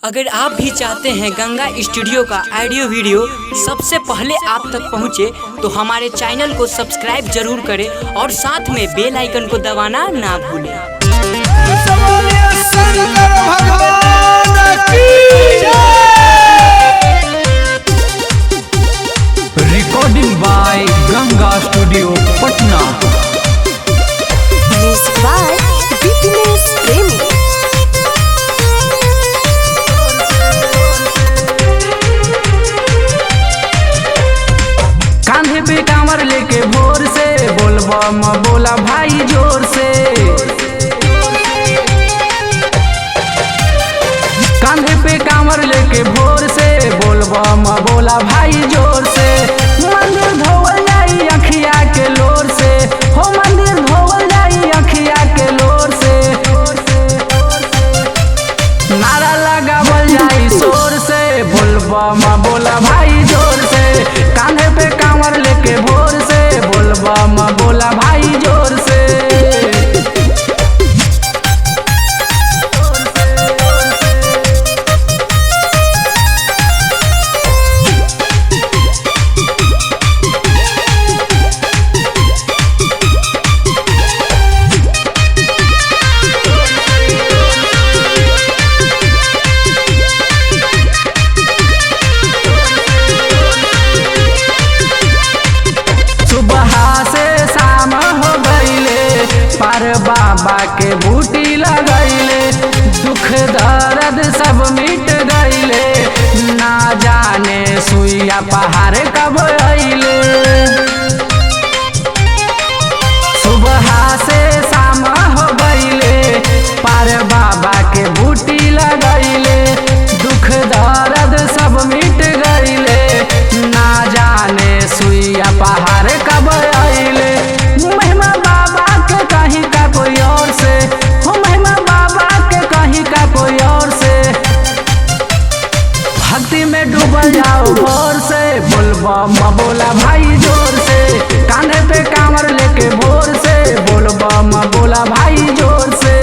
अगर आप भी चाहते हैं गंगा स्टूडियो का ऑडियो वीडियो सबसे पहले आप तक पहुंचे तो हमारे चैनल को सब्सक्राइब जरूर करें और साथ में बेल आइकन को दबाना ना भूलें। Recording by Ganga studio Patna. Music by Vipinesh Premi. कांधे पे कांवर लेके भोर से बोलबम बोला भाई जोर से। कांधे पे कांवर लेके भोर से बोलबम बोला भाई जोर से। मंदिर धोवल जाई अखिया के लोर से, हो मंदिर धोवल जाई अखिया के लोर से। नारा लगावल जाई शोर से बोलबम बोला भाई जोर से। कांधे पे कांवर लेके भोर से बोलबम बोला भाई जोर से। पर बाबा के बूटी लगैले दुख दर्द सब मिट गईले। ना जाने सुइया पहाड़ कब अइले। सुबह से शाम हो गईले पर बाबा के बूटी लगैले दुख दर्द सब मिट गईले। ना जाने सुइया पहाड़ कब अइले। महिमा बाबा के कहीं का कोई और से, हो महिमा बाबा के कहीं का कोई और से। भक्ति में डूबल जाओ भोर से बोलबम बोला भाई जोर से। कांधे पे कांवर लेके भोर से बोलबम बोला भाई जोर से।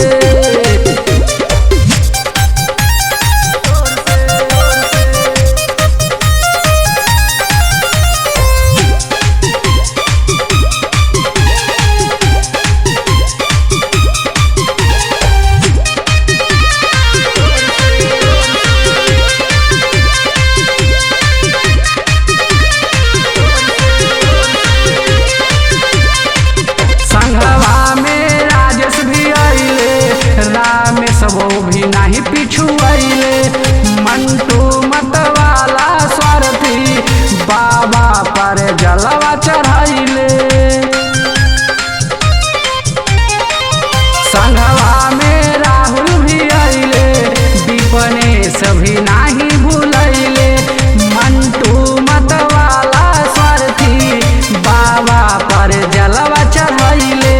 सबो भी नहीं पीछू अइले। मंटू मत वाला स्वार्थी बाबा पर जलवा चढ़ाइले। संघवा में राहुल भी अइले विपनेश भी नहीं भूलैले। मंटू मत वाला स्वार्थी बाबा पर जलवा चढ़ाइले।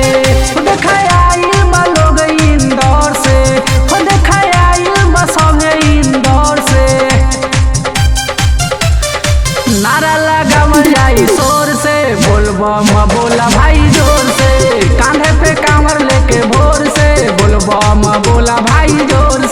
नारा लगावल जाई शोर से बोलबम बोला भाई जोर से। कांधे पे कांवर लेके भोर से बोलबम बोला भाई जोर